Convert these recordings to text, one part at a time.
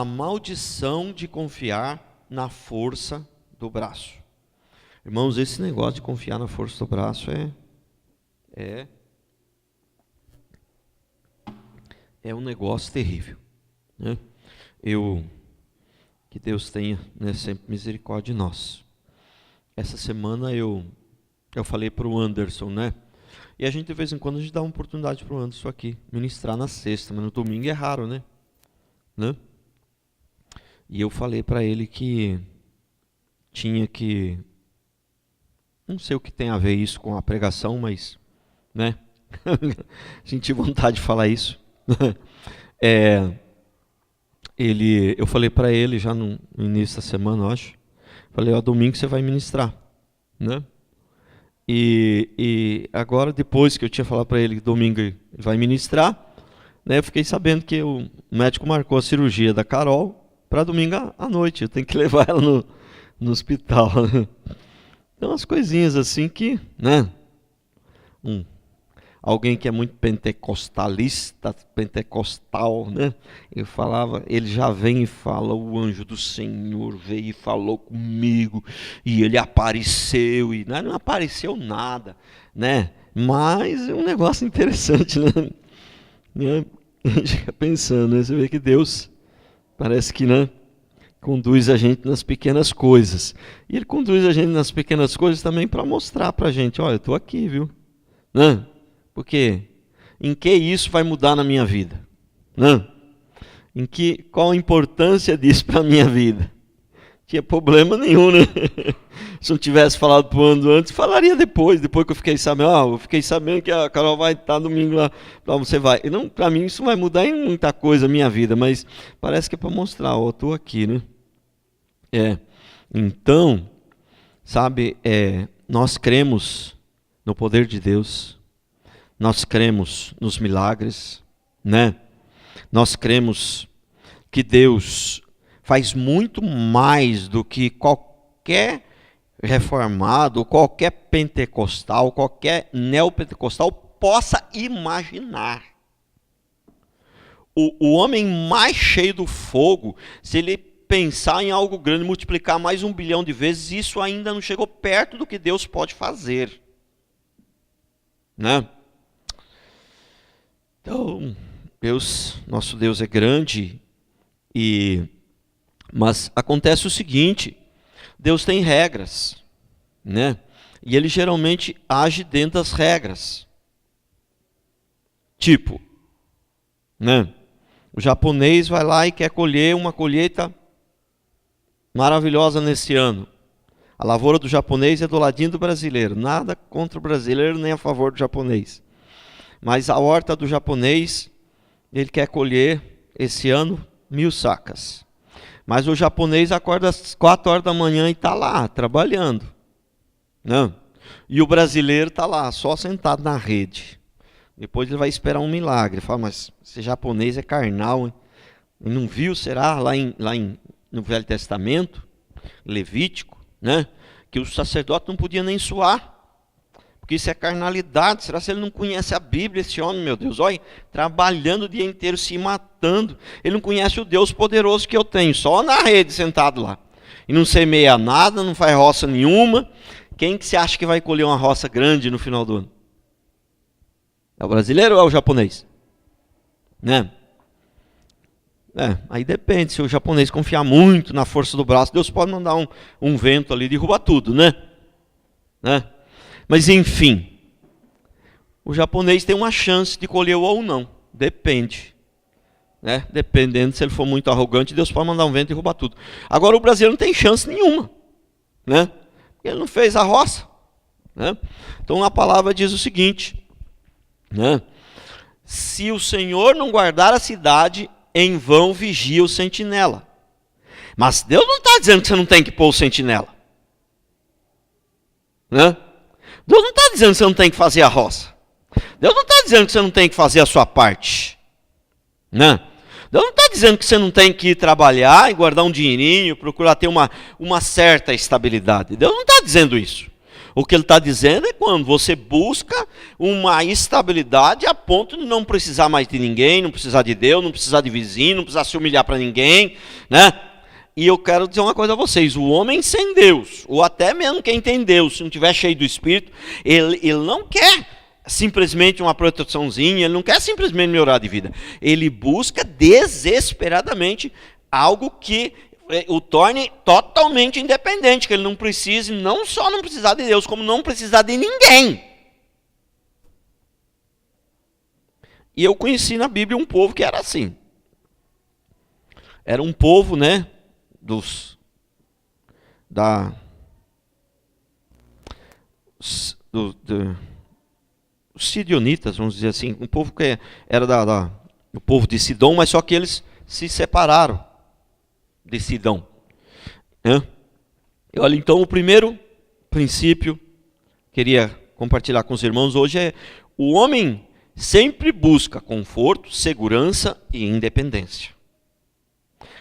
a maldição de confiar na força do braço. Irmãos, esse negócio de confiar na força do braço é um negócio terrível, né? Que Deus tenha, né, sempre misericórdia de nós. Essa semana eu falei para o Anderson, né? E a gente de vez em quando a gente dá uma oportunidade para o Anderson aqui ministrar na sexta, mas no domingo é raro, né? E eu falei para ele que tinha que, não sei o que tem a ver isso com a pregação, mas, né? Senti vontade de falar isso. Eu falei para ele já no início da semana, eu acho. Falei, domingo você vai ministrar, né? E agora, depois que eu tinha falado para ele que domingo ele vai ministrar, né, eu fiquei sabendo que o médico marcou a cirurgia da Carol para domingo à noite. Eu tenho que levar ela no hospital. Então, umas coisinhas assim que, né? Alguém que é muito pentecostal, né? Ele já vem e fala, o anjo do Senhor veio e falou comigo, e ele apareceu, e não apareceu nada, né? Mas é um negócio interessante, né? A gente fica pensando, né? Você vê que Deus parece que, né, conduz a gente nas pequenas coisas. E Ele conduz a gente nas pequenas coisas também para mostrar para a gente, olha, eu estou aqui, viu? Né? Porque em que isso vai mudar na minha vida? Né? Qual a importância disso para a minha vida? Não tinha problema nenhum, né? Se não tivesse falado para o Ando antes, falaria depois que eu fiquei sabendo. Eu fiquei sabendo que a Carol vai estar domingo lá. Você vai. E não, para mim isso não vai mudar em muita coisa a minha vida, mas parece que é para mostrar, eu estou aqui, né? Então, sabe, nós cremos no poder de Deus, nós cremos nos milagres, né? Nós cremos que Deus faz muito mais do que qualquer reformado, qualquer pentecostal, qualquer neopentecostal possa imaginar. O homem mais cheio do fogo, se ele pensar em algo grande, multiplicar mais 1 bilhão de vezes, isso ainda não chegou perto do que Deus pode fazer, né? Então, nosso Deus é grande, mas acontece o seguinte, Deus tem regras, né? E Ele geralmente age dentro das regras. Tipo, né? O japonês vai lá e quer colher uma colheita maravilhosa nesse ano. A lavoura do japonês é do ladinho do brasileiro. Nada contra o brasileiro, nem a favor do japonês. Mas a horta do japonês, ele quer colher esse ano 1.000 sacas. Mas o japonês acorda às 4 horas da manhã e está lá, trabalhando. Não. E o brasileiro está lá, só sentado na rede. Depois ele vai esperar um milagre. Fala, mas esse japonês é carnal, hein? Não viu, será, no Velho Testamento, Levítico, né? Que o sacerdote não podia nem suar. Porque isso é carnalidade. Será que ele não conhece a Bíblia, esse homem, meu Deus? Olha, trabalhando o dia inteiro, se matando. Ele não conhece o Deus poderoso que eu tenho, só na rede, sentado lá. E não semeia nada, não faz roça nenhuma. Quem que você acha que vai colher uma roça grande no final do ano? É o brasileiro ou é o japonês? Né? Aí depende. Se o japonês confiar muito na força do braço, Deus pode mandar um vento ali e derrubar tudo, né? Mas enfim, o japonês tem uma chance de colher ou não, depende, né? Dependendo, se ele for muito arrogante, Deus pode mandar um vento e derrubar tudo. Agora o brasileiro não tem chance nenhuma, né? Porque ele não fez a roça, né? Então a palavra diz o seguinte, né? Se o Senhor não guardar a cidade, em vão vigia o sentinela. Mas Deus não está dizendo que você não tem que pôr o sentinela, né? Deus não está dizendo que você não tem que fazer a roça. Deus não está dizendo que você não tem que fazer a sua parte, né? Deus não está dizendo que você não tem que ir trabalhar e guardar um dinheirinho, procurar ter uma certa estabilidade. Deus não está dizendo isso. O que ele está dizendo é quando você busca uma estabilidade a ponto de não precisar mais de ninguém, não precisar de Deus, não precisar de vizinho, não precisar se humilhar para ninguém, né? E eu quero dizer uma coisa a vocês, o homem sem Deus, ou até mesmo quem tem Deus, se não estiver cheio do Espírito, ele não quer simplesmente uma proteçãozinha, ele não quer simplesmente melhorar de vida. Ele busca desesperadamente algo que o torne totalmente independente, que ele não precise, não só não precisar de Deus, como não precisar de ninguém. E eu conheci na Bíblia um povo que era assim. Era um povo, né, dos Sidionitas, vamos dizer assim, um povo que era do povo de Sidom, mas só que eles se separaram de Sidom. E olha, então o primeiro princípio queria compartilhar com os irmãos hoje é: o homem sempre busca conforto, segurança e independência.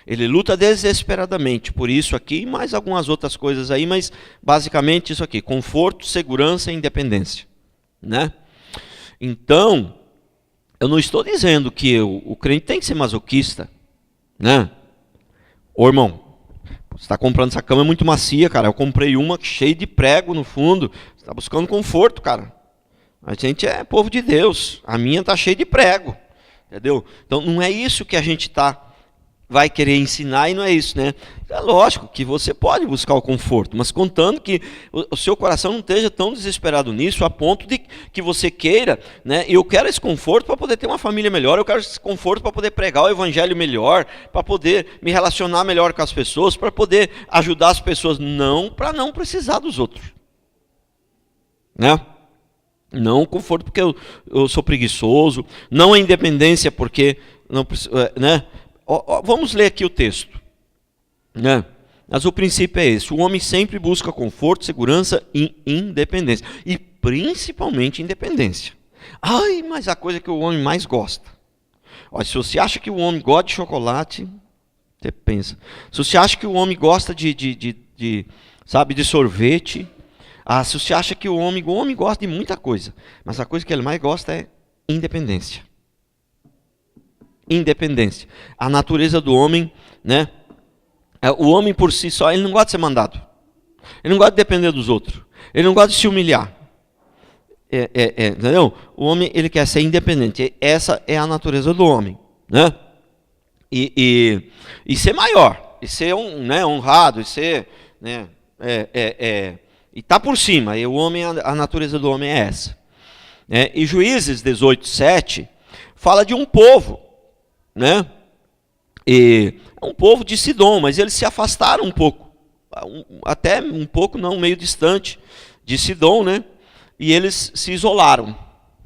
Ele luta desesperadamente por isso aqui e mais algumas outras coisas aí, mas basicamente isso aqui: conforto, segurança e independência, né? Então, eu não estou dizendo que o crente tem que ser masoquista, né? Ô irmão, você está comprando essa cama muito macia, cara. Eu comprei uma cheia de prego no fundo. Você está buscando conforto, cara. A gente é povo de Deus. A minha está cheia de prego. Entendeu? Então não é isso que a gente vai querer ensinar, e não é isso, né? É lógico que você pode buscar o conforto, mas contando que o seu coração não esteja tão desesperado nisso, a ponto de que você queira, né? Eu quero esse conforto para poder ter uma família melhor, eu quero esse conforto para poder pregar o evangelho melhor, para poder me relacionar melhor com as pessoas, para poder ajudar as pessoas, não para não precisar dos outros, né? Não o conforto porque eu sou preguiçoso, não a independência porque não, né? Vamos ler aqui o texto, né? Mas o princípio é esse: o homem sempre busca conforto, segurança e independência, e principalmente independência. Ai, mas a coisa que o homem mais gosta. Olha, se você acha que o homem gosta de chocolate, você pensa. Se você acha que o homem gosta sabe, de sorvete, se você acha que o homem gosta de muita coisa, mas a coisa que ele mais gosta é independência. Independência. A natureza do homem, né? O homem por si só, ele não gosta de ser mandado. Ele não gosta de depender dos outros. Ele não gosta de se humilhar. Entendeu? O homem, ele quer ser independente. Essa é a natureza do homem, né? E ser maior, e ser honrado, e ser, né? E tá por cima. E o homem, a natureza do homem é essa. E Juízes 18:7 fala de um povo, né? E é um povo de Sidom, mas eles se afastaram um pouco, até um pouco não, meio distante de Sidom, né? E eles se isolaram,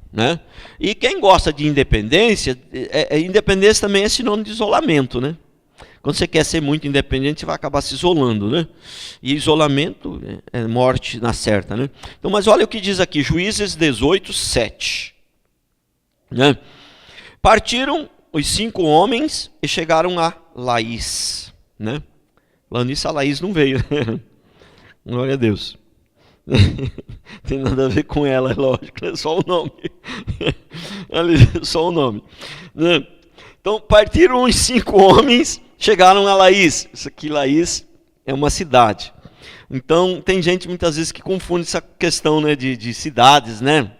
né? E quem gosta de independência, independência também é sinônimo de isolamento, né? Quando você quer ser muito independente, você vai acabar se isolando, né? E isolamento é morte na certa, né? Então, mas olha o que diz aqui, Juízes 18:7, né? Partiram os 5 homens e chegaram a Laís, né? Falando nisso, a Laís não veio. Glória a Deus. Tem nada a ver com ela, é lógico, é só o nome. Só o nome. Então, partiram os 5 homens, chegaram a Laís. Isso aqui, Laís, é uma cidade. Então, tem gente muitas vezes que confunde essa questão, né, de cidades, né?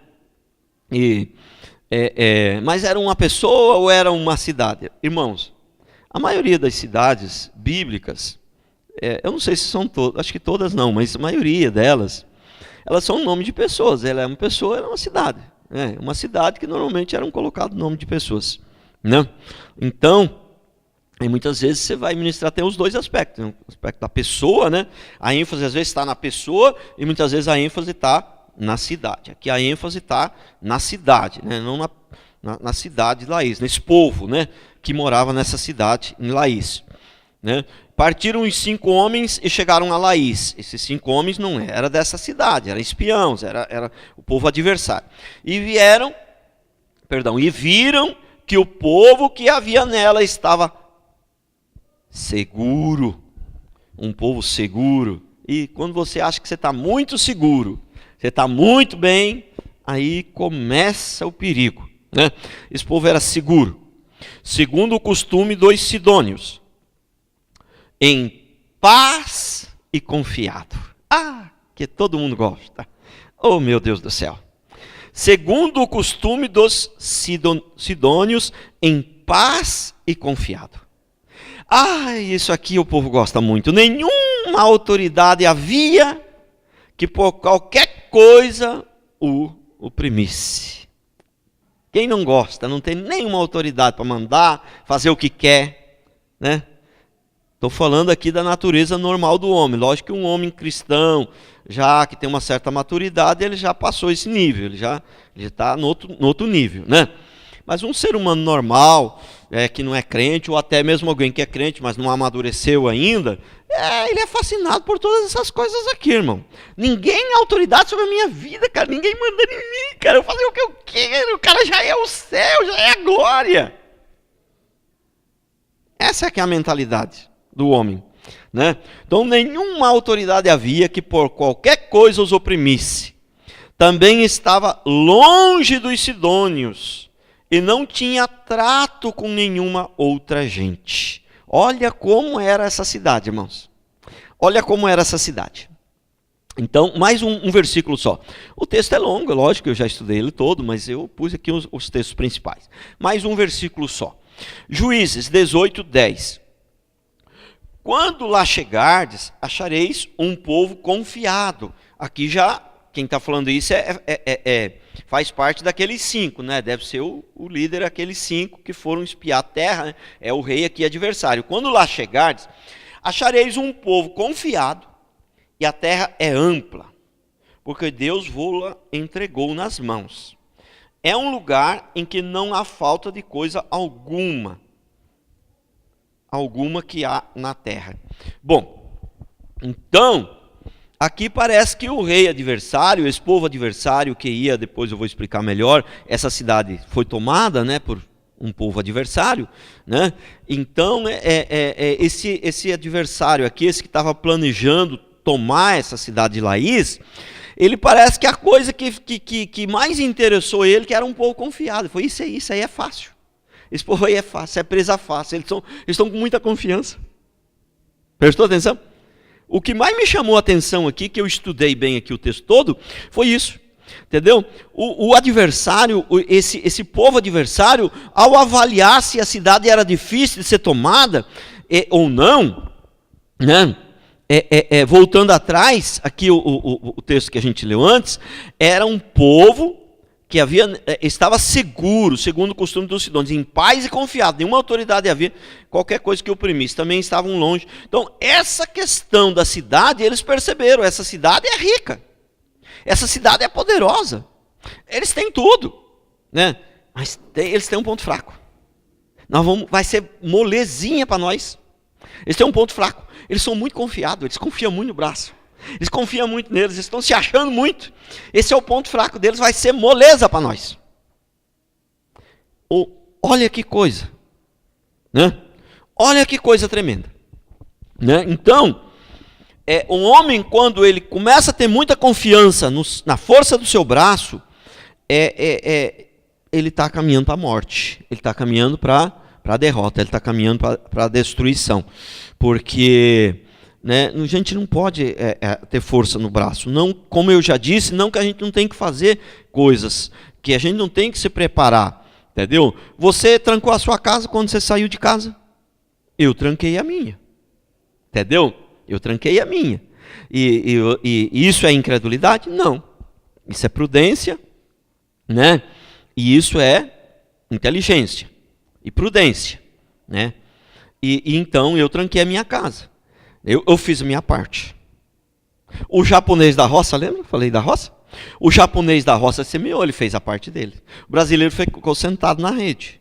Mas era uma pessoa ou era uma cidade? Irmãos, a maioria das cidades bíblicas, eu não sei se são todas, acho que todas não, mas a maioria delas, elas são nome de pessoas. Ela é uma pessoa, ela é uma cidade. Uma cidade que normalmente eram colocados nome de pessoas, né? Então, muitas vezes você vai ministrar até os dois aspectos, né? O aspecto da pessoa, né? A ênfase às vezes está na pessoa e muitas vezes a ênfase está na cidade. Aqui a ênfase está na cidade, né? Não na cidade de Laís, nesse povo, né, que morava nessa cidade em Laís, né? Partiram os 5 homens e chegaram a Laís. Esses 5 homens não eram dessa cidade, eram espiões, era o povo adversário. E viram que o povo que havia nela estava seguro, um povo seguro. E quando você acha que você está muito seguro, Você está muito bem, aí começa o perigo, né? Esse povo era seguro. Segundo o costume dos sidônios, em paz e confiado. Ah, que todo mundo gosta. Oh, meu Deus do céu. Segundo o costume dos sidônios, em paz e confiado. Ah, isso aqui o povo gosta muito. Nenhuma autoridade havia que por qualquer coisa o oprimisse. Quem não gosta, não tem nenhuma autoridade para mandar, fazer o que quer, né? Estou falando aqui da natureza normal do homem. Lógico que um homem cristão, já que tem uma certa maturidade, ele já passou esse nível, ele já está no outro nível, né? Mas um ser humano normal, que não é crente, ou até mesmo alguém que é crente, mas não amadureceu ainda, ele é fascinado por todas essas coisas aqui, irmão. Ninguém é autoridade sobre a minha vida, cara. Ninguém manda em mim, cara. Eu fazer o que eu quero. O cara já é o céu, já é a glória. Essa é que é a mentalidade do homem, né? Então nenhuma autoridade havia que por qualquer coisa os oprimisse. Também estava longe dos sidônios e não tinha trato com nenhuma outra gente. Olha como era essa cidade, irmãos. Olha como era essa cidade. Então, mais um versículo só. O texto é longo, é lógico que eu já estudei ele todo, mas eu pus aqui os textos principais. Mais um versículo só. Juízes 18, 10. Quando lá chegardes, achareis um povo confiado. Aqui já, quem está falando isso faz parte daqueles 5, né? Deve ser o líder, aqueles 5 que foram espiar a terra, né? É o rei aqui adversário. Quando lá chegardes, achareis um povo confiado, e a terra é ampla, porque Deus vô-la entregou nas mãos. É um lugar em que não há falta de coisa alguma que há na terra. Bom, então, aqui parece que o rei adversário, esse povo adversário que ia, depois eu vou explicar melhor, essa cidade foi tomada, né, por um povo adversário, né? Então, esse adversário aqui, esse que estava planejando tomar essa cidade de Laís, ele parece que a coisa que mais interessou ele, que era um povo confiado, foi isso aí é fácil. Esse povo aí é fácil, é presa fácil, eles estão com muita confiança. Prestou atenção? O que mais me chamou a atenção aqui, que eu estudei bem aqui o texto todo, foi isso. Entendeu? O adversário, esse povo adversário, ao avaliar se a cidade era difícil de ser tomada ou não, né? Voltando atrás, aqui o texto que a gente leu antes, era um povo que estava seguro, segundo o costume dos sidônios, em paz e confiado. Nenhuma autoridade havia, qualquer coisa que oprimisse. Também estavam longe. Então, essa questão da cidade, eles perceberam, essa cidade é rica. Essa cidade é poderosa. Eles têm tudo, né? Mas eles têm um ponto fraco. Vai ser molezinha para nós. Eles têm um ponto fraco. Eles são muito confiados, eles confiam muito no braço. Eles confiam muito neles, eles estão se achando muito. Esse é o ponto fraco deles, vai ser moleza para nós. Olha que coisa, né? Olha que coisa tremenda, né? Então, um homem, quando ele começa a ter muita confiança na força do seu braço, ele está caminhando para a morte, ele está caminhando para a derrota, ele está caminhando para a destruição, porque, né, a gente não pode ter força no braço. Não, como eu já disse, não que a gente não tem que fazer coisas, que a gente não tem que se preparar, entendeu? Você trancou a sua casa quando você saiu de casa? Eu tranquei a minha, entendeu? Eu tranquei a minha. E isso é incredulidade? Não. Isso é prudência, né? E isso é inteligência e prudência, né? E então eu tranquei a minha casa. Eu fiz a minha parte. O japonês da roça, lembra? Falei da roça? O japonês da roça semeou, ele fez a parte dele. O brasileiro ficou sentado na rede.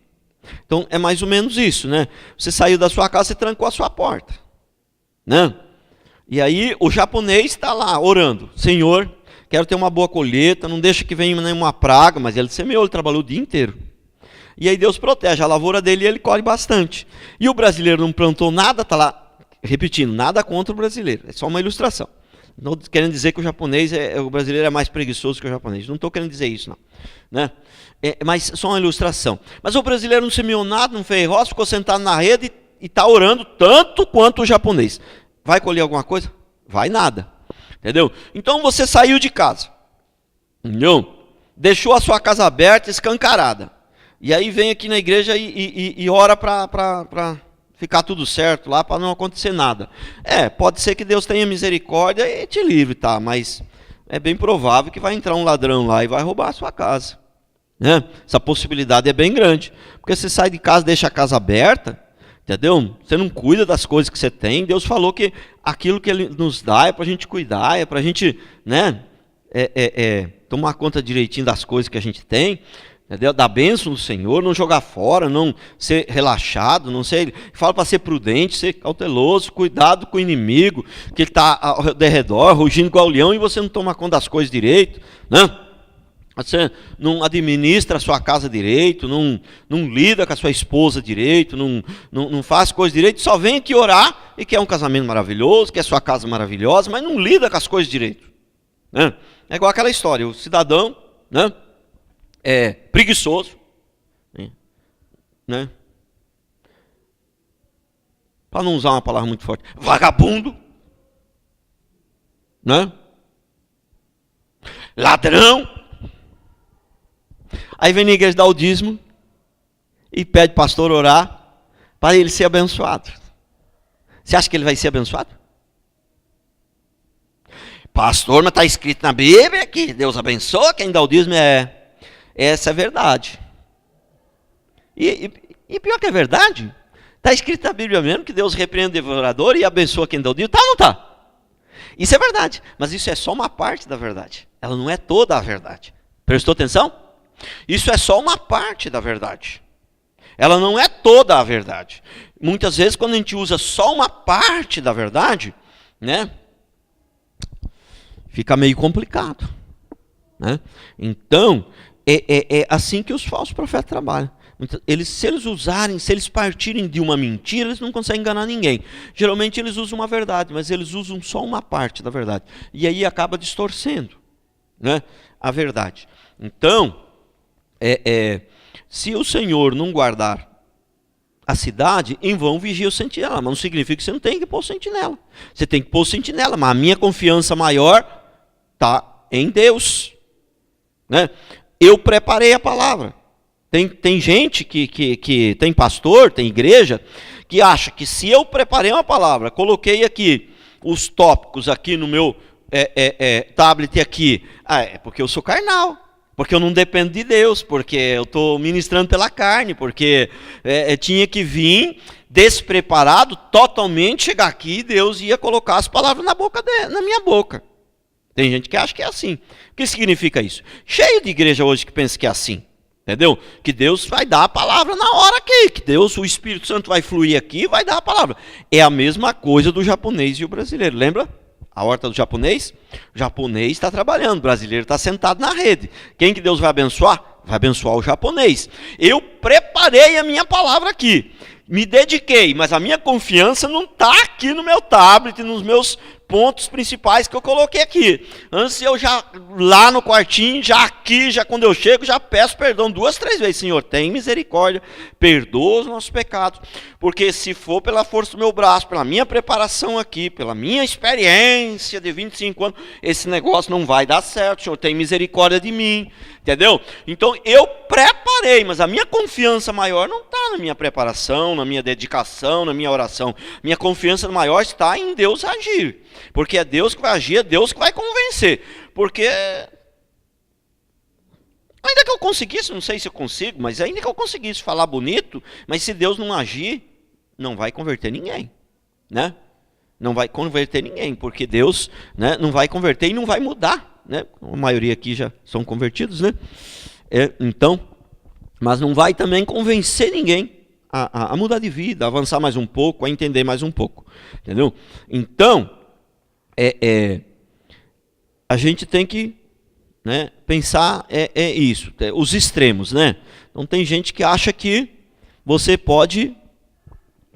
Então é mais ou menos isso, né? Você saiu da sua casa e trancou a sua porta, né? E aí o japonês está lá orando: Senhor, quero ter uma boa colheita, não deixa que venha nenhuma praga. Mas ele semeou, ele trabalhou o dia inteiro. E aí Deus protege a lavoura dele e ele colhe bastante. E o brasileiro não plantou nada, está lá repetindo, nada contra o brasileiro, é só uma ilustração. Não estou querendo dizer que o brasileiro é mais preguiçoso que o japonês. Não estou querendo dizer isso, não. Né? Mas só uma ilustração. Mas o brasileiro não semeou nada, não fez roça, ficou sentado na rede e está orando tanto quanto o japonês. Vai colher alguma coisa? Vai nada. Entendeu? Então você saiu de casa. Não. Deixou a sua casa aberta, escancarada. E aí vem aqui na igreja e ora para ficar tudo certo lá, para não acontecer nada. Pode ser que Deus tenha misericórdia e te livre, tá? Mas é bem provável que vai entrar um ladrão lá e vai roubar a sua casa. Né? Essa possibilidade é bem grande. Porque você sai de casa, deixa a casa aberta, entendeu? Você não cuida das coisas que você tem. Deus falou que aquilo que Ele nos dá é para a gente cuidar, é para a gente, né, tomar conta direitinho das coisas que a gente tem. Entendeu? Da bênção do Senhor, não jogar fora, não ser relaxado, não ser. Fala para ser prudente, ser cauteloso, cuidado com o inimigo que está ao redor, rugindo igual o leão, e você não toma conta das coisas direito, né? Você não administra a sua casa direito, não lida com a sua esposa direito, não faz coisas direito, só vem aqui orar e quer um casamento maravilhoso, quer sua casa maravilhosa, mas não lida com as coisas direito. Né? É igual aquela história, o cidadão, né? Preguiçoso, né? Para não usar uma palavra muito forte, vagabundo, né? Ladrão. Aí vem na igreja dar o dízimo e pede pastor orar para ele ser abençoado. Você acha que ele vai ser abençoado? Pastor, mas está escrito na Bíblia que Deus abençoa quem dá o dízimo. Essa é a verdade. E pior que é verdade, está escrito na Bíblia mesmo que Deus repreende o devorador e abençoa quem dá o dízimo. Está ou não está? Isso é verdade, mas isso é só uma parte da verdade. Ela não é toda a verdade. Prestou atenção? Isso é só uma parte da verdade. Ela não é toda a verdade. Muitas vezes, quando a gente usa só uma parte da verdade, né, fica meio complicado. Né? Então, é assim que os falsos profetas trabalham. Se eles partirem de uma mentira, eles não conseguem enganar ninguém. Geralmente eles usam uma verdade, mas eles usam só uma parte da verdade. E aí acaba distorcendo, né, a verdade. Então, se o Senhor não guardar a cidade, em vão vigia o sentinela. Mas não significa que você não tem que pôr sentinela. Você tem que pôr sentinela, mas a minha confiança maior está em Deus. Né? Eu preparei a palavra. Tem gente que tem pastor, tem igreja, que acha que se eu preparei uma palavra, coloquei aqui os tópicos aqui no meu tablet aqui, é porque eu sou carnal, porque eu não dependo de Deus, porque eu estou ministrando pela carne, porque tinha que vir despreparado, totalmente chegar aqui e Deus ia colocar as palavras na minha boca. Tem gente que acha que é assim. O que significa isso? Cheio de igreja hoje que pensa que é assim. Entendeu? Que Deus vai dar a palavra na hora aqui. Que Deus, o Espírito Santo vai fluir aqui e vai dar a palavra. É a mesma coisa do japonês e o brasileiro. Lembra? A horta do japonês? O japonês está trabalhando. O brasileiro está sentado na rede. Quem que Deus vai abençoar? Vai abençoar o japonês. Eu preparei a minha palavra aqui. Me dediquei, mas a minha confiança não está aqui no meu tablet, nos meus pontos principais que eu coloquei aqui. Antes eu já, lá no quartinho, já quando eu chego, já peço perdão 2, 3 vezes. Senhor, tem misericórdia, perdoa os nossos pecados. Porque se for pela força do meu braço, pela minha preparação aqui, pela minha experiência de 25 anos, esse negócio não vai dar certo. Senhor, tem misericórdia de mim. Entendeu? Então eu preparei, mas a minha confiança maior não está na minha preparação, na minha dedicação, na minha oração. Minha confiança maior está em Deus agir. Porque é Deus que vai agir, é Deus que vai convencer. Porque ainda que eu conseguisse, não sei se eu consigo, mas ainda que eu conseguisse falar bonito, mas se Deus não agir, não vai converter ninguém, né? Não vai converter ninguém, porque Deus, né, não vai converter e não vai mudar. Né? A maioria aqui já são convertidos, né? Então, mas não vai também convencer ninguém a mudar de vida, a avançar mais um pouco, a entender mais um pouco, entendeu? Então, a gente tem que, né, pensar isso, os extremos, né? Então tem gente que acha que você pode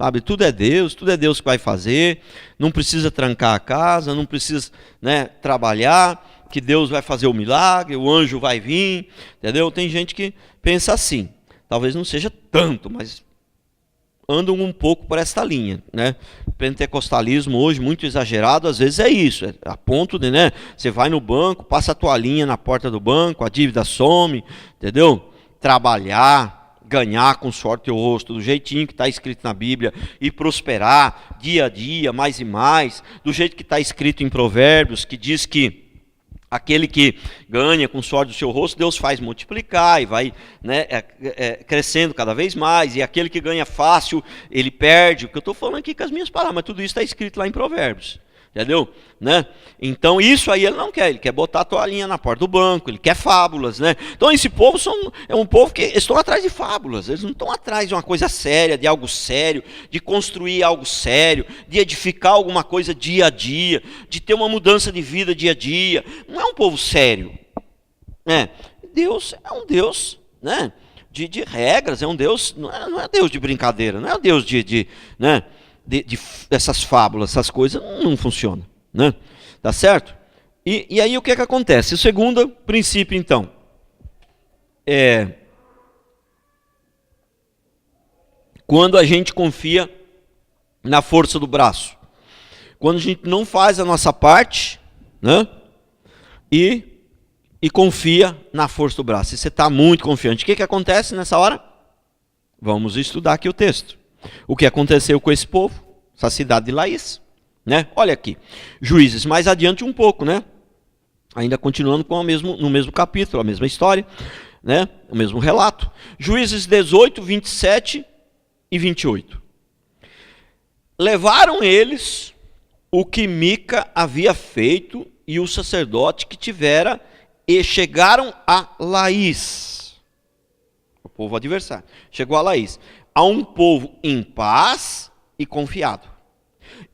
Sabe, tudo é Deus que vai fazer, não precisa trancar a casa, não precisa, né, trabalhar, que Deus vai fazer o milagre, o anjo vai vir, entendeu? Tem gente que pensa assim, talvez não seja tanto, mas andam um pouco por esta linha, né? Pentecostalismo hoje muito exagerado, às vezes é isso, é a ponto de, né, você vai no banco, passa a toalhinha na porta do banco, a dívida some, entendeu? Trabalhar, ganhar com sorte o rosto, do jeitinho que está escrito na Bíblia, e prosperar dia a dia, mais e mais, do jeito que está escrito em Provérbios, que diz que aquele que ganha com sorte do seu rosto, Deus faz multiplicar e vai, né, crescendo cada vez mais, e aquele que ganha fácil, ele perde. O que eu estou falando aqui com as minhas palavras, mas tudo isso está escrito lá em Provérbios. Entendeu? Né? Então isso aí ele não quer, ele quer botar a toalhinha na porta do banco, ele quer fábulas, né? Então esse povo é um povo que estão atrás de fábulas, eles não estão atrás de uma coisa séria, de algo sério, de construir algo sério, de edificar alguma coisa dia a dia, de ter uma mudança de vida dia a dia. Não é um povo sério, né? Deus é um Deus, né, de regras, é um Deus, não é Deus de brincadeira, não é Deus né, essas fábulas, essas coisas não funcionam, né? Tá certo? E aí o que acontece? O segundo princípio, então, é quando a gente confia na força do braço, quando a gente não faz a nossa parte, né? E confia na força do braço. E você está muito confiante. O que acontece nessa hora? Vamos estudar aqui o texto. O que aconteceu com esse povo, essa cidade de Laís, né? Olha aqui, Juízes, mais adiante um pouco, né? Ainda continuando com no mesmo capítulo, a mesma história, né? O mesmo relato. Juízes 18, 27 e 28. Levaram eles o que Mica havia feito e o sacerdote que tivera, e chegaram a Laís. O povo adversário. Chegou a Laís. A um povo em paz e confiado,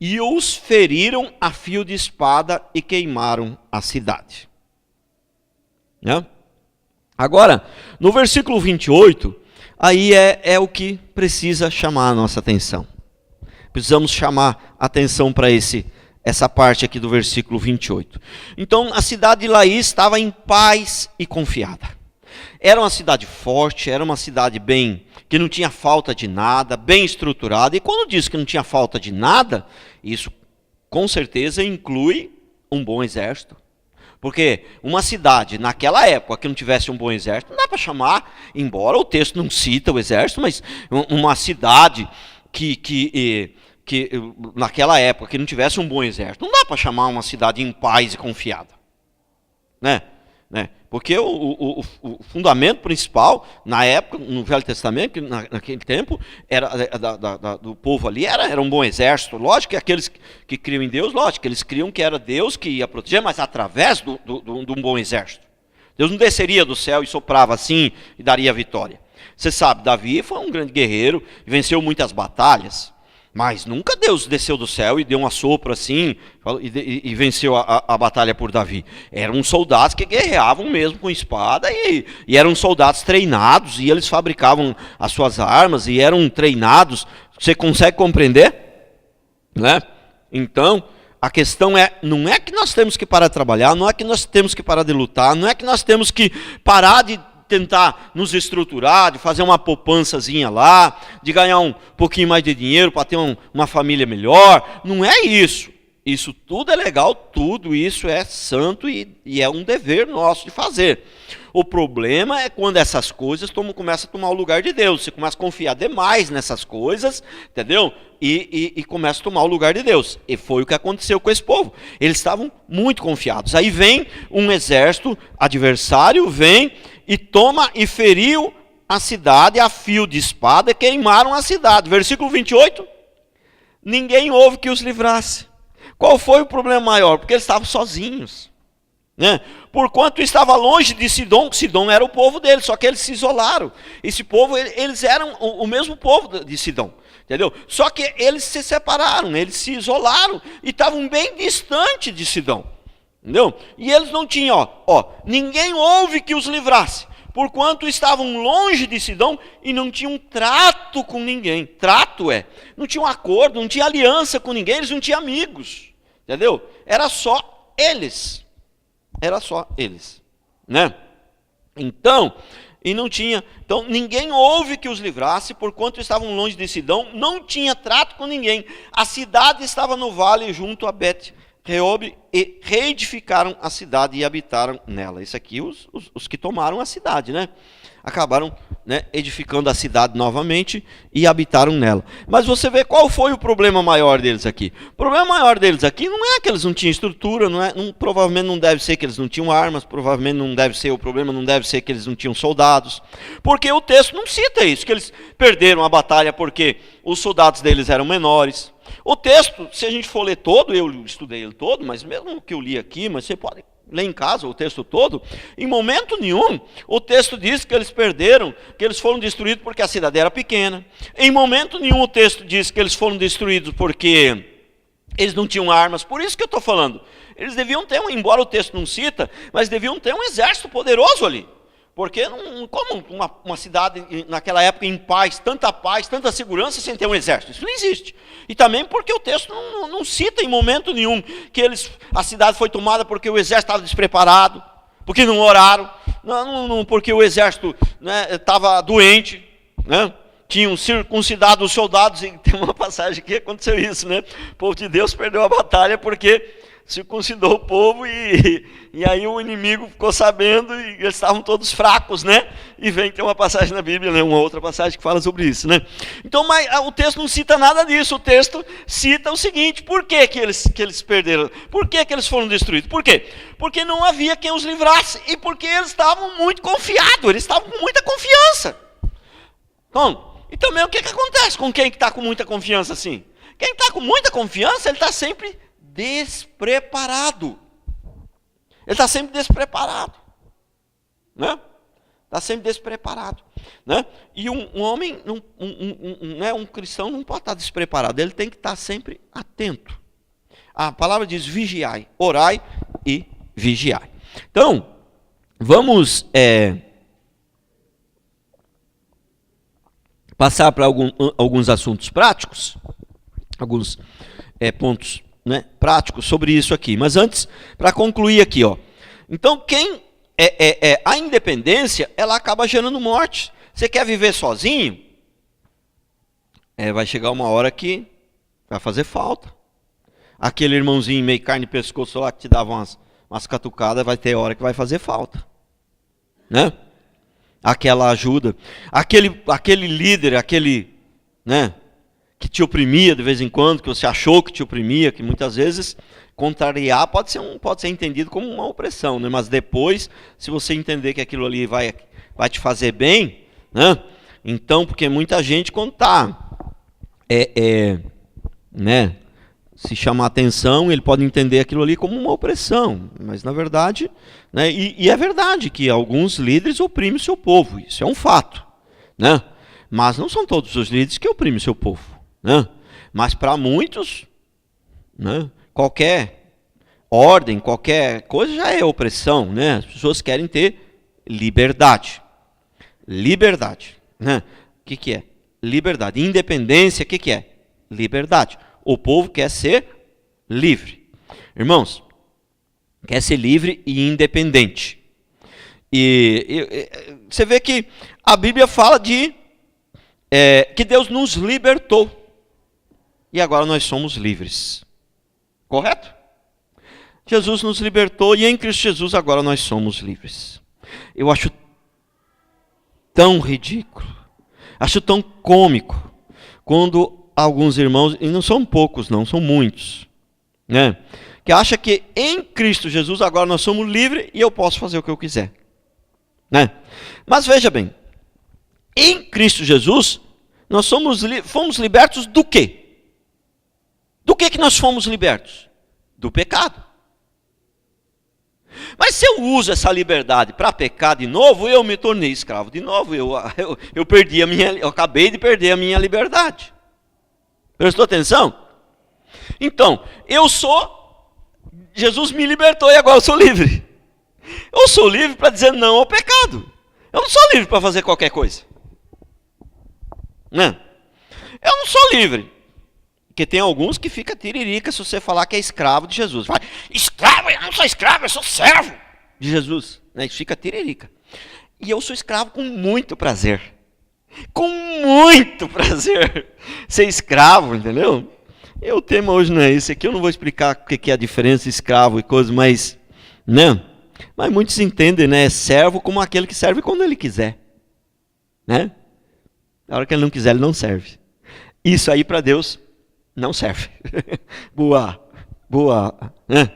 e os feriram a fio de espada e queimaram a cidade. Né? Agora, no versículo 28, aí é o que precisa chamar a nossa atenção. Precisamos chamar atenção para essa parte aqui do versículo 28. Então, a cidade de Laís estava em paz e confiada. Era uma cidade forte, era uma cidade que não tinha falta de nada, bem estruturada. E quando diz que não tinha falta de nada, isso com certeza inclui um bom exército. Porque uma cidade naquela época que não tivesse um bom exército, não dá para chamar, embora o texto não cita o exército, mas uma cidade que naquela época que não tivesse um bom exército, não dá para chamar uma cidade em paz e confiada. Né? Porque o fundamento principal, na época, no Velho Testamento, naquele tempo, do povo ali, era um bom exército. Lógico que aqueles que criam em Deus, lógico que eles criam que era Deus que ia proteger, mas através de um bom exército. Deus não desceria do céu e soprava assim e daria vitória. Você sabe, Davi foi um grande guerreiro, venceu muitas batalhas. Mas nunca Deus desceu do céu e deu um assopro assim e venceu a batalha por Davi. Eram soldados que guerreavam mesmo com espada e eram soldados treinados, e eles fabricavam as suas armas e eram treinados. Você consegue compreender? Né? Então, a questão não é que nós temos que parar de trabalhar, não é que nós temos que parar de lutar, não é que nós temos que parar de tentar nos estruturar, de fazer uma poupançazinha lá, de ganhar um pouquinho mais de dinheiro para ter uma família melhor. Não é isso. Isso tudo é legal, tudo isso é santo e é um dever nosso de fazer. O problema é quando essas coisas começam a tomar o lugar de Deus. Você começa a confiar demais nessas coisas, entendeu? E começa a tomar o lugar de Deus. E foi o que aconteceu com esse povo. Eles estavam muito confiados. Aí vem um exército adversário, vem e toma e feriu a cidade a fio de espada e queimaram a cidade. Versículo 28. Ninguém houve que os livrasse. Qual foi o problema maior? Porque eles estavam sozinhos. Né? Porquanto estava longe de Sidom, Sidom era o povo deles, só que eles se isolaram. Esse povo, eles eram o mesmo povo de Sidom. Entendeu? Só que eles se separaram, eles se isolaram e estavam bem distante de Sidom. Entendeu? E eles não tinham, ninguém houve que os livrasse, porquanto estavam longe de Sidom e não tinham trato com ninguém. Trato não tinham acordo, não tinha aliança com ninguém, eles não tinham amigos, entendeu? Era só eles, né? Então ninguém houve que os livrasse, porquanto estavam longe de Sidom, não tinha trato com ninguém. A cidade estava no vale junto a Bet-reob, e reedificaram a cidade e habitaram nela. Isso aqui, os que tomaram a cidade, né? Acabaram, né, edificando a cidade novamente e habitaram nela. Mas você vê qual foi o problema maior deles aqui. O problema maior deles aqui não é que eles não tinham estrutura, provavelmente não deve ser que eles não tinham armas, provavelmente não deve ser, o problema não deve ser que eles não tinham soldados, porque o texto não cita isso, que eles perderam a batalha porque os soldados deles eram menores. O texto, se a gente for ler todo, eu estudei ele todo, mas mesmo que eu li aqui, mas você pode ler em casa o texto todo, em momento nenhum o texto diz que eles perderam, que eles foram destruídos porque a cidade era pequena. Em momento nenhum o texto diz que eles foram destruídos porque eles não tinham armas. Por isso que eu estou falando, eles deviam ter, embora o texto não cita, mas deviam ter um exército poderoso ali. Porque como uma cidade naquela época em paz, tanta segurança sem ter um exército? Isso não existe. E também porque o texto não cita em momento nenhum que a cidade foi tomada porque o exército estava despreparado, porque não oraram, porque o exército, né, estava doente, né? Tinham circuncidado os soldados, e tem uma passagem que aconteceu isso, né? O povo de Deus perdeu a batalha porque circuncidou o povo e aí o inimigo ficou sabendo e eles estavam todos fracos, né? E tem uma passagem na Bíblia, né? Uma outra passagem que fala sobre isso, né? Então, mas o texto não cita nada disso. O texto cita o seguinte: por que eles perderam? Por que eles foram destruídos? Por quê? Porque não havia quem os livrasse e porque eles estavam muito confiados, eles estavam com muita confiança. Então, e também o que acontece com quem está com muita confiança assim? Quem está com muita confiança, ele está sempre despreparado. Ele está sempre despreparado, né? Está sempre despreparado, né? E um homem, um cristão não pode estar despreparado. Ele tem que estar sempre atento. A palavra diz vigiai, orai e vigiai. Então, vamos passar para alguns assuntos práticos, alguns pontos, né, práticos sobre isso aqui. Mas antes, para concluir aqui, ó. Então, a independência, ela acaba gerando morte. Você quer viver sozinho? Vai chegar uma hora que vai fazer falta. Aquele irmãozinho meio carne e pescoço lá que te dava umas catucadas, vai ter hora que vai fazer falta, né? Aquela ajuda, aquele líder, né, que te oprimia de vez em quando, que você achou que te oprimia, que muitas vezes contrariar pode ser entendido como uma opressão, né? Mas depois, se você entender que aquilo ali vai te fazer bem, né? Então, porque muita gente quando está, né, se chamar atenção, ele pode entender aquilo ali como uma opressão, mas na verdade, né, e é verdade que alguns líderes oprimem o seu povo, isso é um fato, né? Mas não são todos os líderes que oprimem o seu povo, né? Mas para muitos, né, qualquer ordem, qualquer coisa já é opressão, né? As pessoas querem ter liberdade, né? O que é? Liberdade. Independência, o que é? Liberdade. O povo quer ser livre. Irmãos, quer ser livre e independente. E você vê que a Bíblia fala de que Deus nos libertou. E agora nós somos livres. Correto? Jesus nos libertou e em Cristo Jesus agora nós somos livres. Eu acho tão ridículo, acho tão cômico, quando alguns irmãos, e não são poucos não, são muitos, né, que acham que em Cristo Jesus agora nós somos livres e eu posso fazer o que eu quiser, né? Mas veja bem, em Cristo Jesus nós fomos libertos do quê? Do que nós fomos libertos? Do pecado. Mas se eu uso essa liberdade para pecar de novo, eu me tornei escravo de novo, eu acabei de perder a minha liberdade. Prestou atenção? Então, Jesus me libertou e agora eu sou livre. Eu sou livre para dizer não ao pecado. Eu não sou livre para fazer qualquer coisa. Não. Eu não sou livre. Porque tem alguns que ficam tiririca se você falar que é escravo de Jesus. Vai, escravo? Eu não sou escravo, eu sou servo de Jesus. Né? Fica tiririca. E eu sou escravo com muito prazer. Com muito prazer. Ser escravo, entendeu? E o tema hoje não é esse aqui. Eu não vou explicar o que é a diferença de escravo e coisa, mas... Né? Mas muitos entendem, né? Servo como aquele que serve quando ele quiser. Né? Na hora que ele não quiser, ele não serve. Isso aí para Deus não serve. Boa. Né?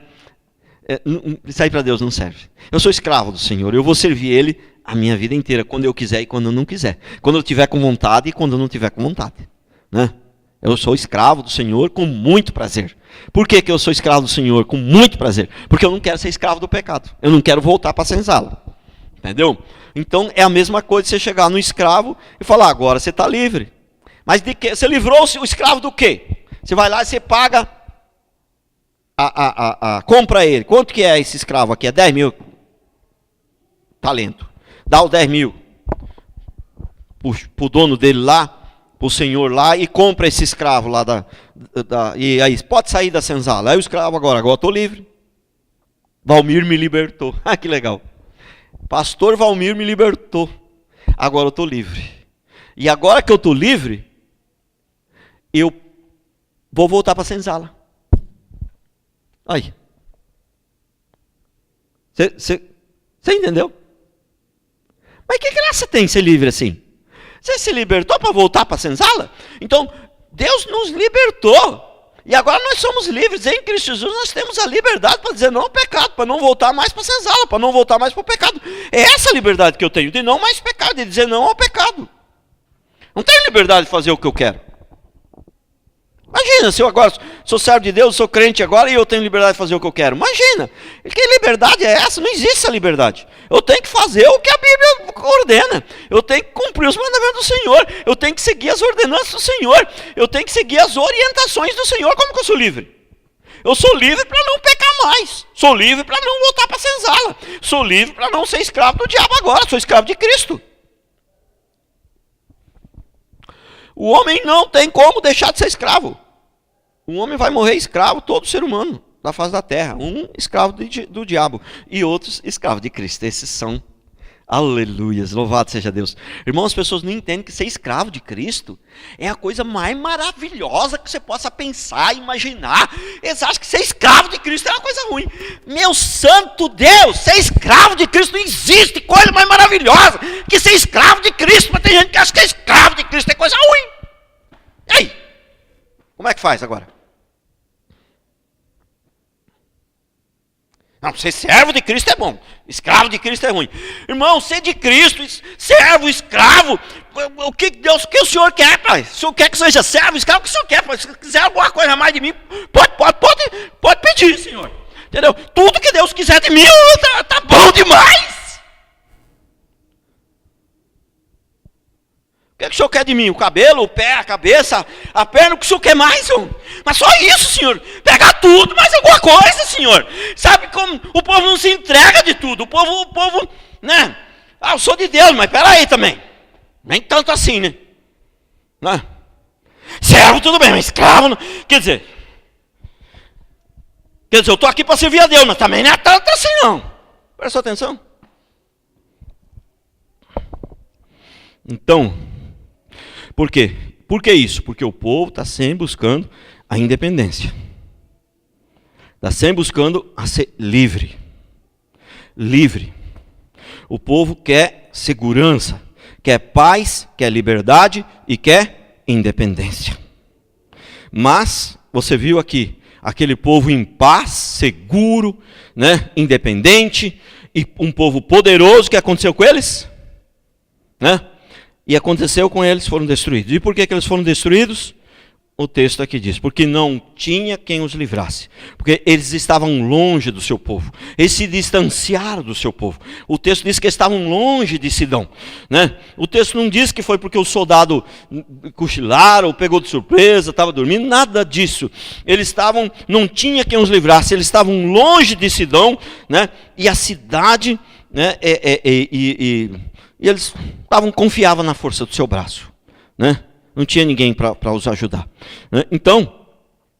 Isso aí para Deus não serve. Eu sou escravo do Senhor. Eu vou servir Ele a minha vida inteira, quando eu quiser e quando eu não quiser. Quando eu tiver com vontade e quando eu não tiver com vontade. Né? Eu sou escravo do Senhor com muito prazer. Por que eu sou escravo do Senhor com muito prazer? Porque eu não quero ser escravo do pecado. Eu não quero voltar para a senzala. Entendeu? Então é a mesma coisa você chegar no escravo e falar, agora você está livre. Mas de quê? Você livrou-se o escravo do quê? Você vai lá e você paga, compra ele. Quanto que é esse escravo aqui? É 10 mil talento. Dá os 10 mil para o dono dele lá, para o senhor lá, e compra esse escravo lá e aí, pode sair da senzala. Aí o escravo agora estou livre. Valmir me libertou. Ah, que legal. Pastor Valmir me libertou. Agora eu estou livre. E agora que eu estou livre, eu vou voltar para a senzala. Aí. Você entendeu? Mas que graça tem ser livre assim? Você se libertou para voltar para a senzala? Então, Deus nos libertou. E agora nós somos livres. Em Cristo Jesus nós temos a liberdade para dizer não ao pecado, para não voltar mais para a senzala, para não voltar mais para o pecado. É essa a liberdade que eu tenho, de não mais pecado, de dizer não ao pecado. Não tenho liberdade de fazer o que eu quero. Imagina, se eu agora sou servo de Deus, sou crente agora e eu tenho liberdade de fazer o que eu quero. Imagina, que liberdade é essa? Não existe essa liberdade. Eu tenho que fazer o que a Bíblia ordena. Eu tenho que cumprir os mandamentos do Senhor. Eu tenho que seguir as ordenanças do Senhor. Eu tenho que seguir as orientações do Senhor. Como que eu sou livre? Eu sou livre para não pecar mais. Sou livre para não voltar para a senzala. Sou livre para não ser escravo do diabo agora. Sou escravo de Cristo. O homem não tem como deixar de ser escravo. Um homem vai morrer escravo, todo ser humano da face da terra. Um escravo do diabo e outros escravos de Cristo. Esses são, aleluias, louvado seja Deus. Irmãos, as pessoas não entendem que ser escravo de Cristo é a coisa mais maravilhosa que você possa pensar, imaginar. Eles acham que ser escravo de Cristo é uma coisa ruim. Meu santo Deus, ser escravo de Cristo, não existe coisa mais maravilhosa que ser escravo de Cristo. Mas tem gente que acha que ser escravo de Cristo é coisa ruim. E aí? Como é que faz agora? Não, ser servo de Cristo é bom, escravo de Cristo é ruim. Irmão, ser de Cristo, servo, escravo, o que o senhor quer, pai? O senhor quer que seja servo, escravo, o que o senhor quer, pai? Se quiser alguma coisa a mais de mim, pode pedir, senhor. Entendeu? Tudo que Deus quiser de mim, tá bom demais. O que o senhor quer de mim? O cabelo, o pé, a cabeça, a perna, o que o senhor quer mais, senhor? Mas só isso, senhor. Pega tudo, mais alguma coisa, senhor. Sabe como o povo não se entrega de tudo? O povo, né? Ah, eu sou de Deus, mas peraí também. Nem tanto assim, né? Servo, tudo bem, mas escravo, não. Quer dizer, eu estou aqui para servir a Deus, mas também não é tanto assim, não. Presta atenção. Então, por quê? Por que isso? Porque o povo está sempre buscando a independência. Está sempre buscando a ser livre. Livre. O povo quer segurança, quer paz, quer liberdade e quer independência. Mas, você viu aqui, aquele povo em paz, seguro, né, independente, e um povo poderoso, o que aconteceu com eles? Né? E aconteceu com eles, foram destruídos. E por que eles foram destruídos? O texto aqui diz, porque não tinha quem os livrasse. Porque eles estavam longe do seu povo. Eles se distanciaram do seu povo. O texto diz que eles estavam longe de Sidom. Né? O texto não diz que foi porque o soldado cochilaram, ou pegou de surpresa, estava dormindo. Nada disso. Eles estavam, não tinha quem os livrasse. Eles estavam longe de Sidom. Né? E a cidade, né, E eles confiavam na força do seu braço, né? Não tinha ninguém para os ajudar, né? Então,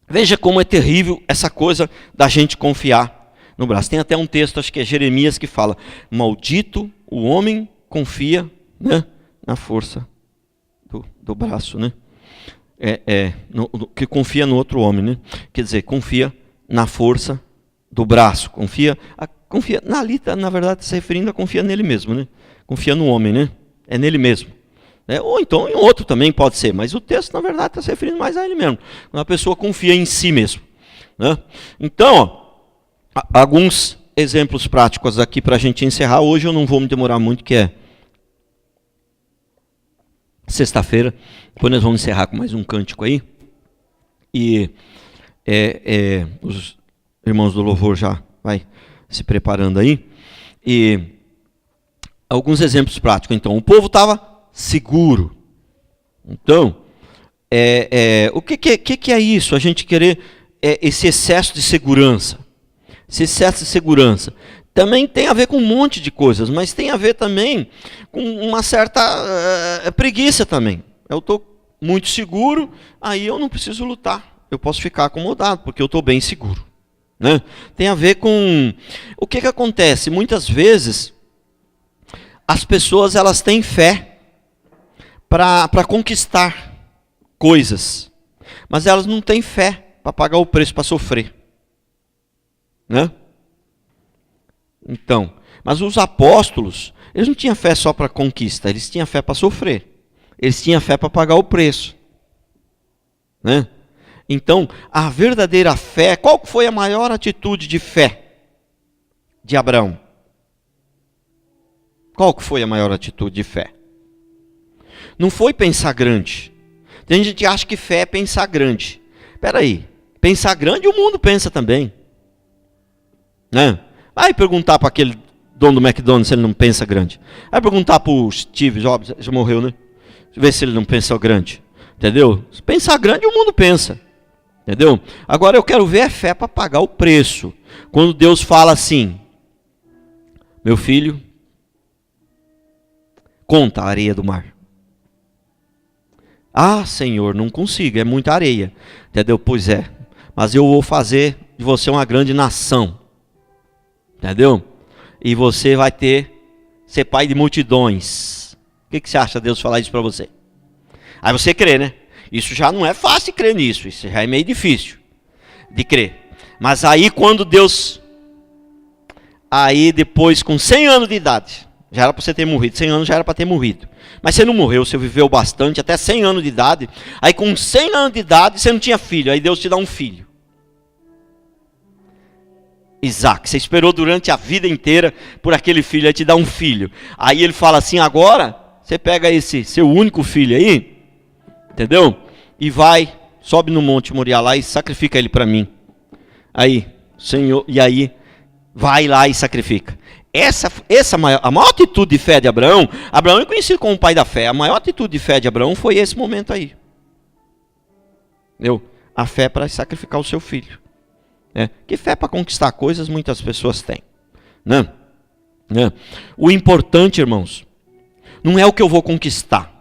veja como é terrível essa coisa da gente confiar no braço. Tem até um texto, acho que é Jeremias, que fala: maldito o homem confia, né, na força do braço, né? Que confia no outro homem, né? Quer dizer, confia na força do braço, confia ali, na verdade, está se referindo a confia nele mesmo, né? Confia no homem, né? É nele mesmo. Ou então em outro também pode ser, mas o texto, na verdade, está se referindo mais a ele mesmo. Quando a pessoa confia em si mesmo, né? Então, alguns exemplos práticos aqui para a gente encerrar. Hoje eu não vou me demorar muito, que é sexta-feira. Depois nós vamos encerrar com mais um cântico aí. E os irmãos do louvor já vai se preparando aí. E alguns exemplos práticos. Então, o povo estava seguro. Então, o que é isso? A gente querer esse excesso de segurança. Esse excesso de segurança também tem a ver com um monte de coisas, mas tem a ver também com uma certa preguiça também. Eu estou muito seguro, aí eu não preciso lutar. Eu posso ficar acomodado, porque eu estou bem seguro, né? Tem a ver com... O que acontece? Muitas vezes, as pessoas elas têm fé para conquistar coisas, mas elas não têm fé para pagar o preço para sofrer, né? Então, mas os apóstolos, eles não tinham fé só para conquista, eles tinham fé para sofrer, eles tinham fé para pagar o preço, né? Então, a verdadeira fé, qual foi a maior atitude de fé de Abraão? Qual que foi a maior atitude de fé? Não foi pensar grande. Tem gente que acha que fé é pensar grande. Espera aí, pensar grande o mundo pensa também, né? Vai perguntar para aquele dono do McDonald's se ele não pensa grande. Vai perguntar para o Steve Jobs, já morreu, né? Ver se ele não pensou grande. Entendeu? Se pensar grande o mundo pensa. Entendeu? Agora eu quero ver a fé para pagar o preço. Quando Deus fala assim: meu filho, conta a areia do mar. Ah, Senhor, não consigo, é muita areia. Entendeu? Pois é, mas eu vou fazer de você uma grande nação. Entendeu? E você vai ser pai de multidões. O que você acha de Deus falar isso para você? Aí você crê, né? Isso já não é fácil crer nisso, isso já é meio difícil de crer. Mas aí quando Deus... Aí depois, com 100 anos de idade, já era para você ter morrido, 100 anos já era para ter morrido. Mas você não morreu, você viveu bastante, até 100 anos de idade. Aí com 100 anos de idade, você não tinha filho, aí Deus te dá um filho. Isaac, você esperou durante a vida inteira por aquele filho, aí te dá um filho. Aí ele fala assim: agora, você pega esse seu único filho aí, entendeu? E vai, sobe no Monte Moriá lá e sacrifica ele para mim. Aí, Senhor, e aí, vai lá e sacrifica. A maior atitude de fé de Abraão, Abraão é conhecido como o pai da fé, a maior atitude de fé de Abraão foi esse momento aí. Entendeu? A fé para sacrificar o seu filho. Que fé para conquistar coisas muitas pessoas têm, né? O importante, irmãos, não é o que eu vou conquistar.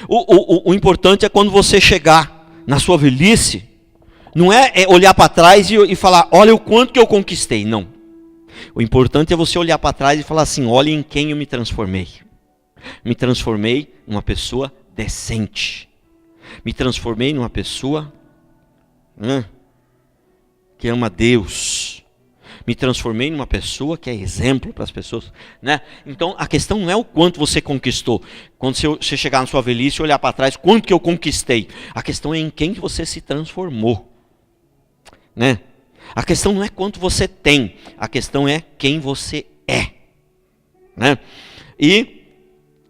O importante é quando você chegar na sua velhice, não é olhar para trás e falar: olha o quanto que eu conquistei. Não. O importante é você olhar para trás e falar assim: olha em quem eu me transformei. Me transformei numa pessoa decente. Me transformei numa pessoa que ama Deus. Me transformei numa pessoa que é exemplo para as pessoas, né? Então a questão não é o quanto você conquistou. Quando você chegar na sua velhice e olhar para trás, quanto que eu conquistei? A questão é em quem você se transformou, né? A questão não é quanto você tem, a questão é quem você é, né? E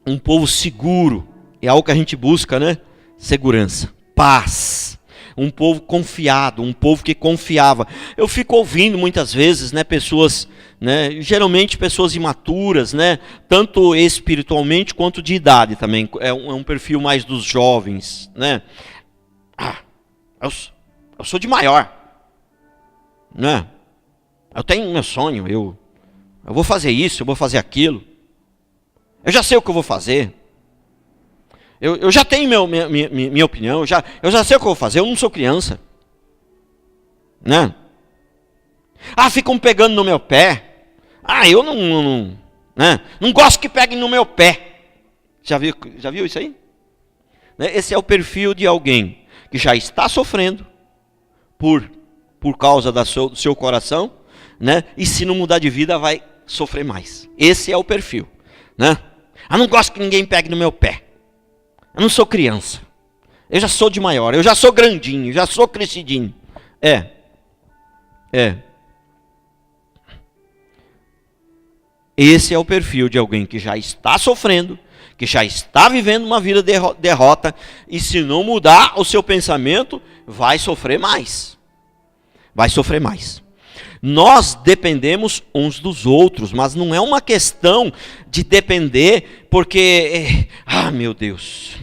um povo seguro é algo que a gente busca, né? Segurança, paz. Um povo confiado, um povo que confiava. Eu fico ouvindo muitas vezes, né, pessoas, né, geralmente pessoas imaturas, né, tanto espiritualmente quanto de idade também. É um perfil mais dos jovens, né? Eu sou de maior, né? Eu tenho meu sonho, eu vou fazer isso, eu vou fazer aquilo. Eu já sei o que eu vou fazer. Eu já tenho minha opinião. Eu já sei o que eu vou fazer. Eu não sou criança. Né? Ficam pegando no meu pé. Eu não gosto que peguem no meu pé. Já viu isso aí? Esse é o perfil de alguém que já está sofrendo por causa do seu coração, né? E se não mudar de vida vai sofrer mais. Esse é o perfil, né? Não gosto que ninguém pegue no meu pé. Eu não sou criança. Eu já sou de maior, eu já sou grandinho, já sou crescidinho. Esse é o perfil de alguém que já está sofrendo, que já está vivendo uma vida derrota, e se não mudar o seu pensamento, vai sofrer mais. Vai sofrer mais. Nós dependemos uns dos outros, mas não é uma questão de depender porque, meu Deus.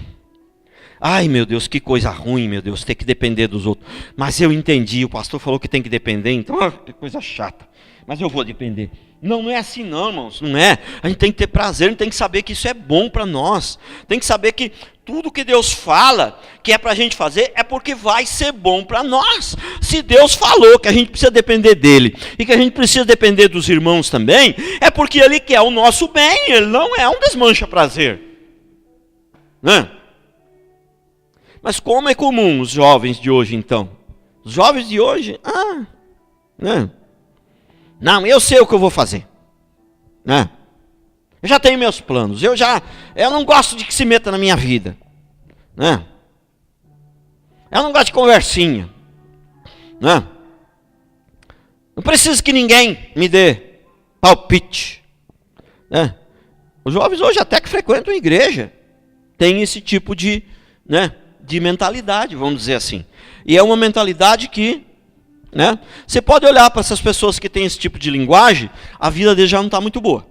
Ai, meu Deus, que coisa ruim, meu Deus, ter que depender dos outros. Mas eu entendi, o pastor falou que tem que depender, então, que coisa chata. Mas eu vou depender. Não é assim não, irmãos, não é. A gente tem que ter prazer, a gente tem que saber que isso é bom para nós. Tem que saber que tudo que Deus fala, que é para a gente fazer, é porque vai ser bom para nós. Se Deus falou que a gente precisa depender dele, e que a gente precisa depender dos irmãos também, é porque ele quer o nosso bem, ele não é um desmancha-prazer. Né? Mas como é comum os jovens de hoje, então? Os jovens de hoje, né? Não, eu sei o que eu vou fazer. Né? Eu já tenho meus planos. Eu não gosto de que se meta na minha vida. Né? Eu não gosto de conversinha. Né? Não preciso que ninguém me dê palpite. Né? Os jovens hoje até que frequentam a igreja têm esse tipo de mentalidade, vamos dizer assim. E é uma mentalidade que, né, você pode olhar para essas pessoas que têm esse tipo de linguagem, a vida deles já não está muito boa.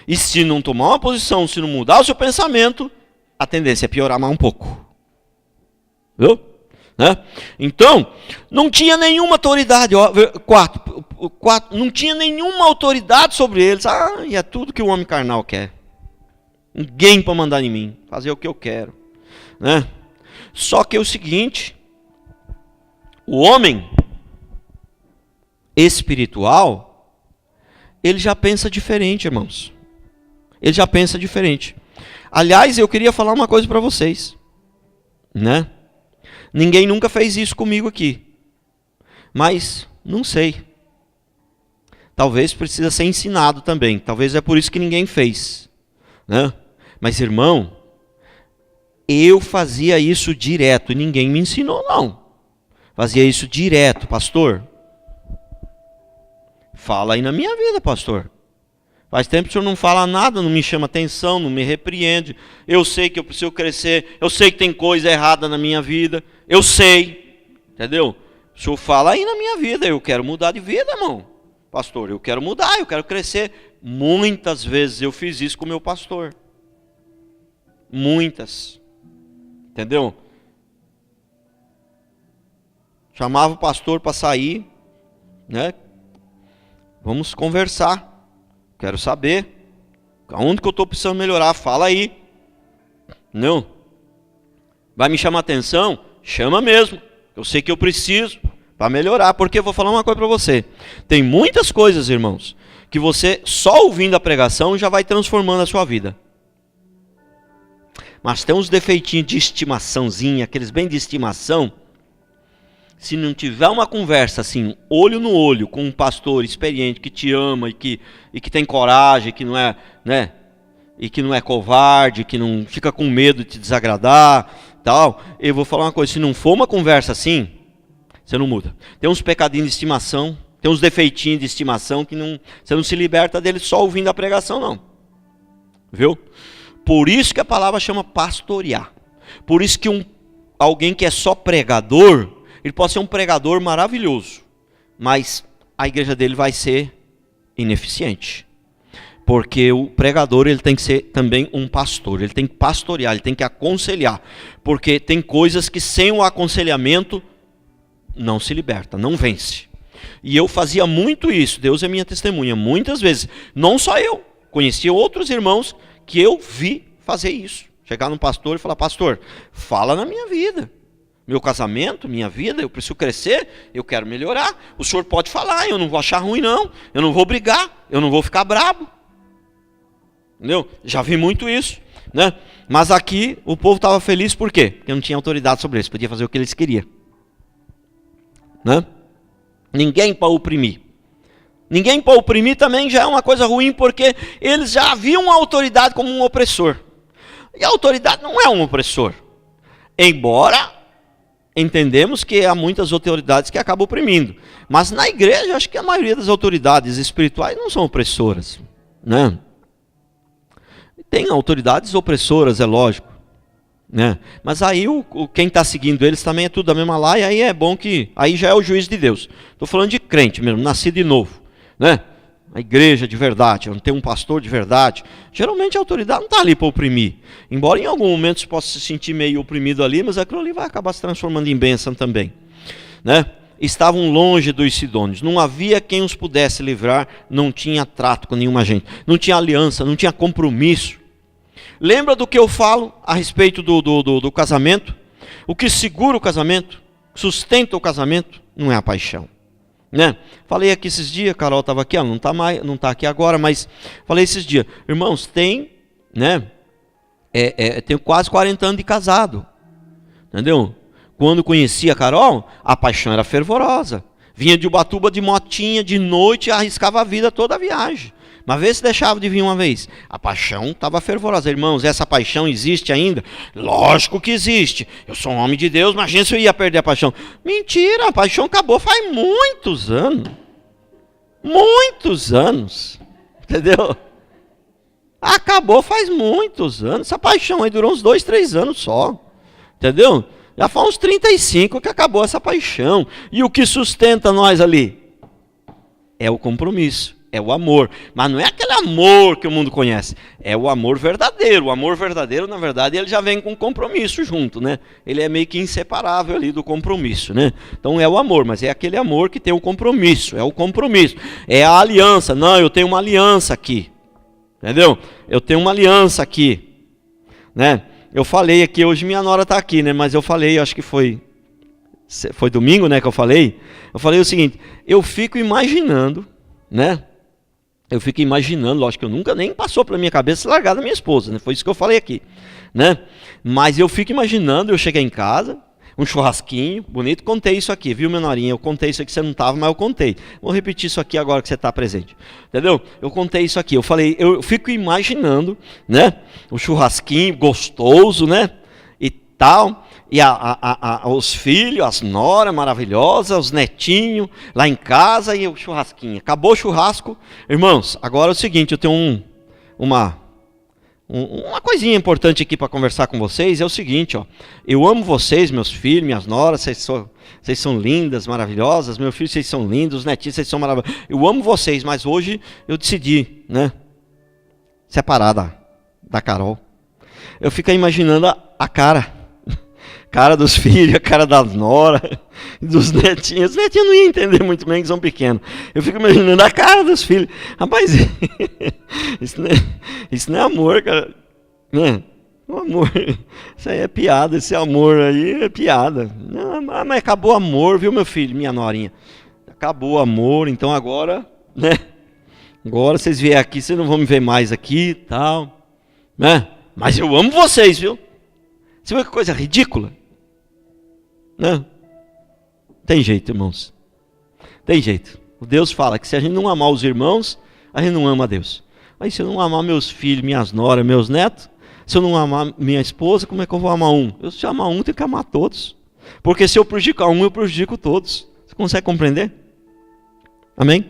E se não tomar uma posição, se não mudar o seu pensamento, a tendência é piorar mais um pouco. Viu? Né? Então, não tinha nenhuma autoridade, não tinha nenhuma autoridade sobre eles. E é tudo que o homem carnal quer. Ninguém para mandar em mim, fazer o que eu quero. Né? Só que é o seguinte, o homem espiritual, ele já pensa diferente, irmãos. Ele já pensa diferente. Aliás, eu queria falar uma coisa para vocês, né? Ninguém nunca fez isso comigo aqui, mas não sei. Talvez precisa ser ensinado também. Talvez é por isso que ninguém fez, né? Mas, irmão, eu fazia isso direto e ninguém me ensinou, não. Fazia isso direto, pastor. Fala aí na minha vida, pastor. Faz tempo que o senhor não fala nada, não me chama atenção, não me repreende. Eu sei que eu preciso crescer, eu sei que tem coisa errada na minha vida, eu sei, entendeu? O senhor fala aí na minha vida, eu quero mudar de vida, irmão. Pastor, eu quero mudar, eu quero crescer. Muitas vezes eu fiz isso com o meu pastor. Muitas. Entendeu? Chamava o pastor para sair, né? Vamos conversar. Quero saber aonde que eu estou precisando melhorar. Fala aí. Não. Vai me chamar atenção? Chama mesmo. Eu sei que eu preciso para melhorar. Porque eu vou falar uma coisa para você. Tem muitas coisas, irmãos, que você só ouvindo a pregação já vai transformando a sua vida. Mas tem uns defeitinhos de estimaçãozinha, aqueles bem de estimação. Se não tiver uma conversa assim, olho no olho, com um pastor experiente que te ama e que tem coragem, que não é, né, e que não é covarde, que não fica com medo de te desagradar, tal, eu vou falar uma coisa, se não for uma conversa assim, você não muda. Tem uns pecadinhos de estimação, tem uns defeitinhos de estimação que você não se liberta deles só ouvindo a pregação, não. Viu? Por isso que a palavra chama pastorear. Por isso que alguém que é só pregador, ele pode ser um pregador maravilhoso, mas a igreja dele vai ser ineficiente. Porque o pregador ele tem que ser também um pastor, ele tem que pastorear, ele tem que aconselhar. Porque tem coisas que sem o aconselhamento não se liberta, não vence. E eu fazia muito isso, Deus é minha testemunha, muitas vezes. Não só eu, Conheci outros irmãos que eu vi fazer isso. Chegar num pastor e falar: pastor, fala na minha vida. Meu casamento, minha vida, eu preciso crescer, eu quero melhorar. O senhor pode falar, eu não vou achar ruim não. Eu não vou brigar, eu não vou ficar brabo. Entendeu? Já vi muito isso, né? Mas aqui o povo estava feliz por quê? Porque não tinha autoridade sobre eles, podia fazer o que eles queriam, né? Ninguém para oprimir. Ninguém para oprimir também já é uma coisa ruim, porque eles já viam a autoridade como um opressor. E a autoridade não é um opressor. Embora entendemos que há muitas autoridades que acabam oprimindo. Mas na igreja, acho que a maioria das autoridades espirituais não são opressoras, né? Tem autoridades opressoras, é lógico, né? Mas aí quem está seguindo eles também é tudo da mesma lá, e aí é bom que... aí já é o juiz de Deus. Estou falando de crente mesmo, nascido de novo, né? A igreja de verdade, onde tem um pastor de verdade. Geralmente a autoridade não está ali para oprimir. Embora em algum momento você possa se sentir meio oprimido ali, mas aquilo ali vai acabar se transformando em bênção também, né? Estavam longe dos sidônios, não havia quem os pudesse livrar, não tinha trato com nenhuma gente, não tinha aliança, não tinha compromisso. Lembra do que eu falo a respeito do casamento? O que segura o casamento, sustenta o casamento, não é a paixão, né? Falei aqui esses dias, Carol estava aqui, ela não está aqui agora, mas falei esses dias, irmãos, tem, né? Tenho quase 40 anos de casado, entendeu? Quando conheci a Carol, a paixão era fervorosa. Vinha de Ubatuba de motinha, de noite, arriscava a vida toda a viagem. Uma vez se deixava de vir uma vez. A paixão estava fervorosa. Irmãos, essa paixão existe ainda? Lógico que existe. Eu sou um homem de Deus, imagina se eu ia perder a paixão. Mentira, a paixão acabou faz muitos anos. Muitos anos. Entendeu? Acabou faz muitos anos. Essa paixão aí durou uns 2, 3 anos só. Entendeu? Já faz uns 35 que acabou essa paixão. E o que sustenta nós ali? É o compromisso, é o amor. Mas não é aquele amor que o mundo conhece. É o amor verdadeiro. O amor verdadeiro, na verdade, ele já vem com compromisso junto, né? Ele é meio que inseparável ali do compromisso, né? Então é o amor, mas é aquele amor que tem o compromisso. É o compromisso. É a aliança. Não, eu tenho uma aliança aqui. Entendeu? Eu tenho uma aliança aqui, né? Eu falei aqui, hoje minha nora está aqui, né? Mas eu falei, acho que foi domingo, né, que eu falei o seguinte: eu fico imaginando, né? Eu fico imaginando, lógico que eu nunca nem passou pela minha cabeça largar da minha esposa, né? Foi isso que eu falei aqui, né? Mas eu fico imaginando, eu cheguei em casa, um churrasquinho bonito, contei isso aqui, viu, menorinha? Eu contei isso aqui, você não estava, mas eu contei. Vou repetir isso aqui agora que você está presente, entendeu? Eu contei isso aqui, eu falei, eu fico imaginando, né? O churrasquinho gostoso, né? E tal, e os filhos, as noras maravilhosas, os netinhos lá em casa e o churrasquinho. Acabou o churrasco. Irmãos, agora é o seguinte, eu tenho uma coisinha importante aqui para conversar com vocês, é o seguinte, ó. Eu amo vocês, meus filhos, minhas noras, vocês são lindas, maravilhosas, meus filhos, vocês são lindos, os netinhos, vocês são maravilhosos. Eu amo vocês, mas hoje eu decidi, né, separar da Carol. Eu fico imaginando a cara dos filhos, a cara das noras, dos netinhos. Os netinhos não iam entender muito bem, que são pequenos. Eu fico imaginando a cara dos filhos. Rapaz, isso não é amor, cara. Né? O amor, isso aí é piada, esse amor aí é piada. Não, mas acabou o amor, viu, meu filho, minha norinha? Acabou o amor, então agora, né? Agora vocês vierem aqui, vocês não vão me ver mais aqui e tal, né? Mas eu amo vocês, viu? Você vê que coisa ridícula? Não. Tem jeito, irmãos. Tem jeito. O Deus fala que se a gente não amar os irmãos, a gente não ama a Deus. Mas se eu não amar meus filhos, minhas noras, meus netos, se eu não amar minha esposa, como é que eu vou amar um? Eu se amar um, tenho que amar todos. Porque se eu prejudicar um, eu prejudico todos. Você consegue compreender? Amém?